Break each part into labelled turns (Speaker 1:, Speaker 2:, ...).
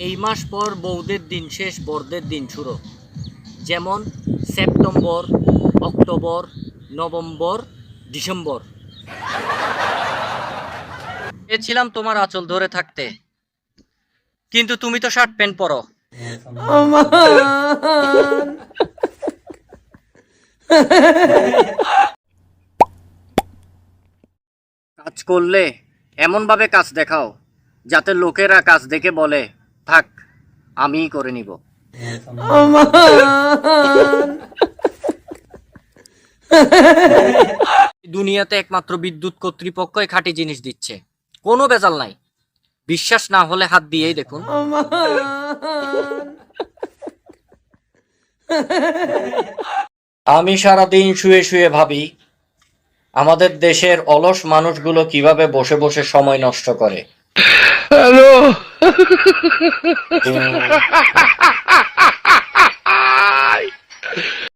Speaker 1: এই মাস পর বউদের দিন শেষ, বরদের দিন শুরু। যেমন সেপ্টেম্বর, অক্টোবর, নভেম্বর, ডিসেম্বর। চেয়েছিলাম তোমার আঁচল ধরে থাকতে, কিন্তু তুমি তো শার্ট প্যান্ট পরো। কাজ করলে এমন ভাবে কাজ দেখাও যাতে লোকেরা কাজ দেখে বলে, থাক আমিই করে নিব। দুনিয়াতে একমাত্র বিদ্যুৎ কর্তৃপক্ষই খাঁটি জিনিস দিচ্ছে, কোনো ভেজাল নাই। বিশ্বাস না হলে হাত দিয়েই দেখুন। আমি সারাদিন শুয়ে শুয়ে ভাবি আমাদের দেশের অলস মানুষগুলো কিভাবে বসে বসে সময় নষ্ট করে। হ্যালো,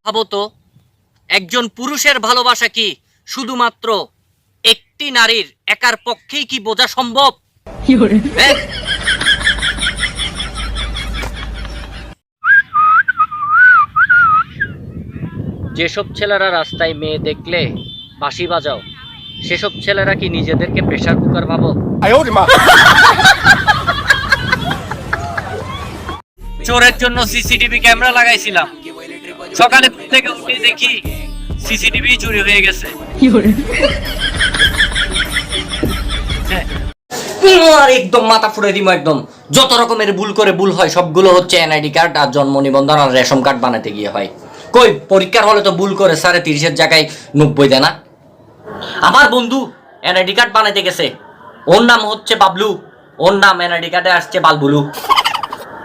Speaker 1: ভাবো তো, একজন পুরুষের ভালোবাসা কি শুধুমাত্র একটি নারীর একার পক্ষেই কি বোঝা সম্ভব? হ্যাঁ? যেসব ছেলেরা রাস্তায় মেয়ে দেখলে বাঁশি বাজাও, সেসব ছেলেরা কি নিজেদেরকে প্রেসার কুকার ভাবো? চোরের জন্য সিসিটিভি ক্যামেরা লাগাইছিলাম, সকালে ঘুম থেকে উঠে দেখি সিসিটিভি চুরি হয়ে গেছে। আর একদম মাথা ফুড়ে দিব একদম। যত রকমের ভুল করে ভুল হয় সবগুলো হচ্ছে এনআইডি কার্ড আর জন্ম নিবন্ধন আর রেশন কার্ড বানাতে গিয়ে হয়। কই পরীক্ষার হলে তো ভুল করে 30.5 জায়গায় 90 দেয় না। আমার বন্ধু এনআইডি কার্ড বানাইতে গেছে, ওর নাম হচ্ছে বাবলু, ওর নাম এনআইডি কার্ডে আসছে বালবুলু।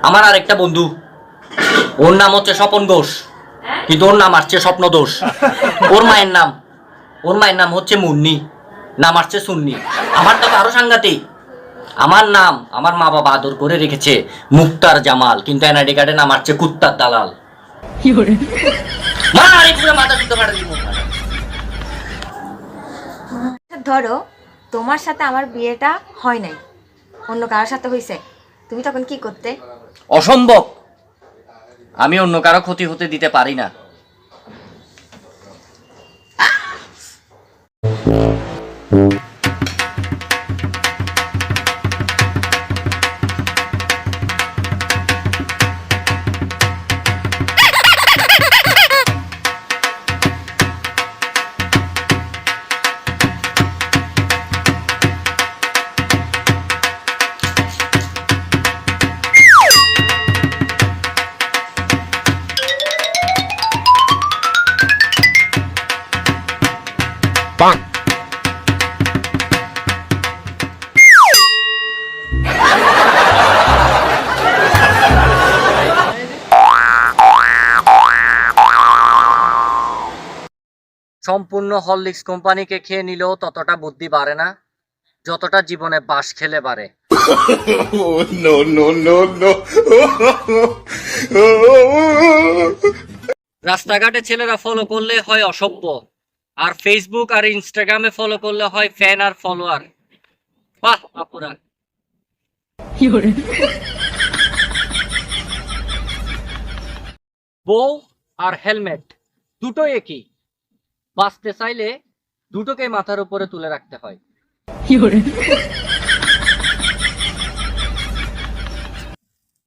Speaker 1: আমার আরেকটা বন্ধু, ওর নাম হচ্ছে স্বপন ঘোষ, কিন্তু ওর নাম আসছে স্বপ্ন দোষ। ওর মায়ের নাম হচ্ছে মুন্নি, নাম আসছে সুন্নি। আমারটা তো আরো সাংঘাতিক। আমার নাম আমার মা বাবা আদর করে রেখেছে মুক্তার জামাল, কিন্তু এনআইডি কার্ডে নাম আসছে কুত্তার দালাল।
Speaker 2: ধরো তোমার সাথে আমার বিয়েটা হয় নাই, অন্য কারোর সাথে হয়েছে, তুমি তখন কি করতে?
Speaker 1: অসম্ভব, আমি অন্য কারো ক্ষতি হতে দিতে পারি না। সম্পূর্ণ হরলিক্স কোম্পানিকে খেয়ে নিলেও ততটা বুদ্ধি বাড়ে না যতটা জীবনে বাস খেলে বাড়ে। রাস্তাঘাটে ছেলেরা ফলো করলে হয় অসভ্য, আর ফেসবুক আর ইনস্টাগ্রামে ফলো করলে হয় ফ্যান আর ফলোয়ার। বাহ আপুরা। বউ আর হেলমেট দুটোই একই, বাঁচতে চাইলে দুটোকে মাথার উপরে তুলে রাখতে হয়।